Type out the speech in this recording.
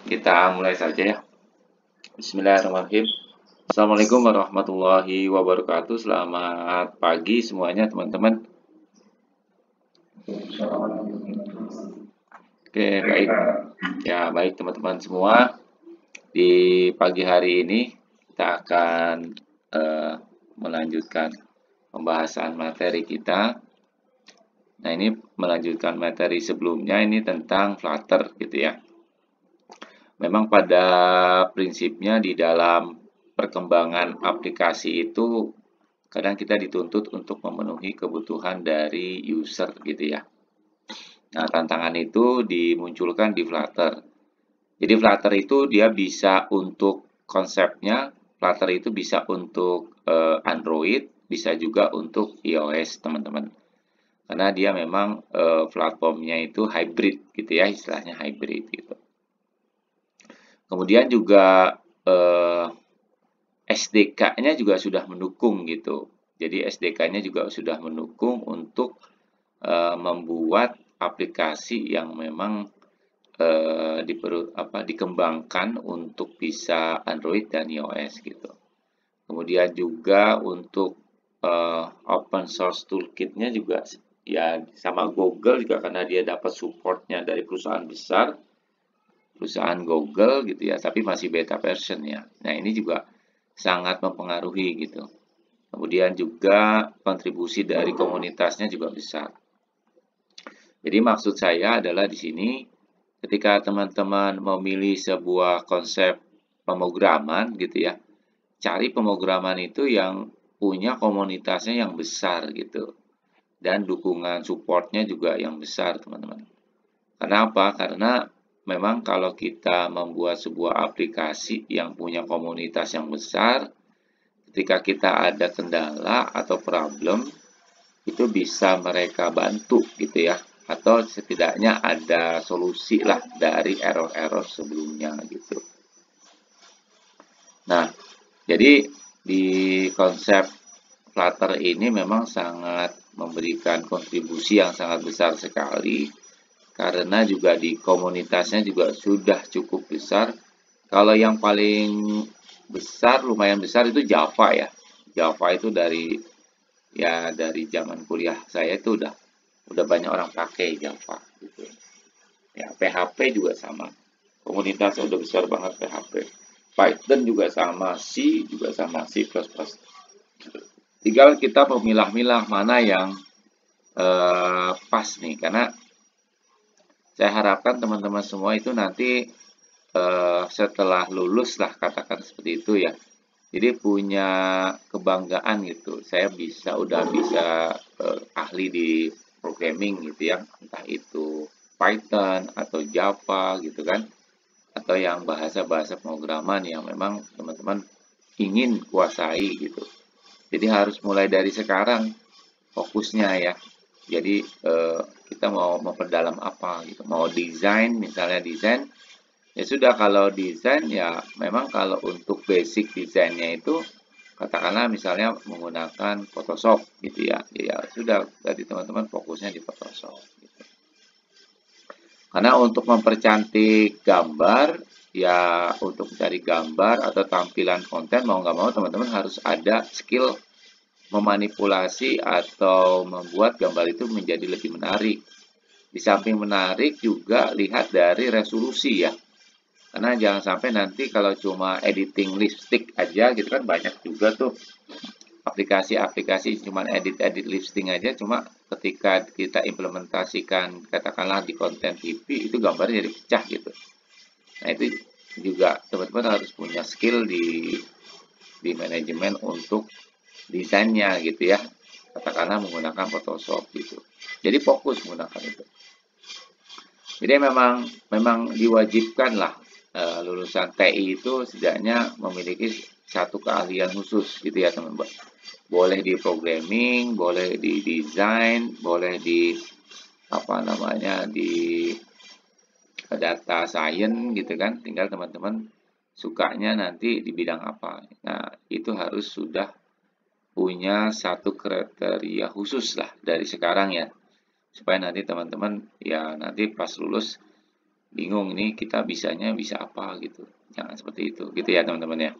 Kita mulai saja ya. Bismillahirrahmanirrahim. Assalamualaikum warahmatullahi wabarakatuh. Selamat pagi semuanya teman-teman. Oke, baik. Ya, baik teman-teman semua. Di pagi hari ini kita akan melanjutkan pembahasan materi kita. Nah, ini melanjutkan materi sebelumnya ini tentang Flutter gitu ya. Memang pada prinsipnya di dalam perkembangan aplikasi itu kadang kita dituntut untuk memenuhi kebutuhan dari user gitu ya. Nah, tantangan itu dimunculkan di Flutter. Jadi Flutter itu dia bisa untuk konsepnya, Flutter itu bisa untuk Android, bisa juga untuk iOS teman-teman. Karena dia memang platformnya itu hybrid gitu ya, istilahnya hybrid gitu. Kemudian juga SDK-nya juga sudah mendukung gitu. Jadi SDK-nya juga sudah mendukung untuk membuat aplikasi yang memang dikembangkan untuk bisa Android dan iOS gitu. Kemudian juga untuk open source toolkit-nya juga ya sama Google juga karena dia dapat supportnya dari perusahaan besar, perusahaan Google gitu ya, tapi masih beta version ya. Nah, ini juga sangat mempengaruhi gitu. Kemudian juga kontribusi dari komunitasnya juga besar. Jadi maksud saya adalah di sini ketika teman-teman memilih sebuah konsep pemrograman gitu ya, cari pemrograman itu yang punya komunitasnya yang besar gitu. Dan dukungan supportnya juga yang besar teman-teman. Kenapa? Karena memang kalau kita membuat sebuah aplikasi yang punya komunitas yang besar, ketika kita ada kendala atau problem, itu bisa mereka bantu gitu ya. Atau setidaknya ada solusi lah dari error-error sebelumnya gitu. Nah, jadi di konsep Flutter ini memang sangat memberikan kontribusi yang sangat besar sekali karena juga di komunitasnya juga sudah cukup besar. Kalau yang paling besar, lumayan besar itu Java ya. Java itu dari zaman kuliah saya itu udah banyak orang pakai Java gitu. Ya, PHP juga sama. Komunitasnya udah besar banget PHP. Python juga sama, C juga sama, C++. Tinggal kita memilah-milah mana yang pas nih, karena saya harapkan teman-teman semua itu nanti setelah lulus lah katakan seperti itu ya. Jadi punya kebanggaan gitu. Saya udah bisa ahli di programming gitu ya, entah itu Python atau Java gitu kan, atau yang bahasa-bahasa pemrograman yang memang teman-teman ingin kuasai gitu. Jadi harus mulai dari sekarang fokusnya ya. Jadi kita mau memperdalam apa gitu. Mau desain, misalnya desain, ya sudah kalau desain ya memang kalau untuk basic desainnya itu katakanlah misalnya menggunakan Photoshop gitu ya. Ya sudah, jadi teman-teman fokusnya di Photoshop gitu. Karena untuk mempercantik gambar, ya untuk mencari gambar atau tampilan konten mau nggak mau teman-teman harus ada skill memanipulasi atau membuat gambar itu menjadi lebih menarik. Di samping menarik juga lihat dari resolusi ya. Karena jangan sampai nanti kalau cuma editing lipstick aja gitu kan banyak juga tuh aplikasi-aplikasi cuma edit-edit lipstick aja, cuma ketika kita implementasikan katakanlah di konten TV itu gambarnya jadi pecah gitu. Nah, itu juga teman-teman harus punya skill di manajemen untuk desainnya gitu ya, katakanlah menggunakan Photoshop gitu. Jadi fokus menggunakan itu. Jadi memang diwajibkan lah lulusan TI itu setidaknya memiliki satu keahlian khusus gitu ya teman-teman. Boleh di programming, boleh di desain, boleh di di data science gitu kan. Tinggal teman-teman sukanya nanti di bidang apa. Nah, itu harus sudah punya satu kriteria khusus lah dari sekarang ya, supaya nanti teman-teman ya nanti pas lulus bingung ini kita bisanya bisa apa gitu. Jangan seperti itu gitu ya teman-teman ya.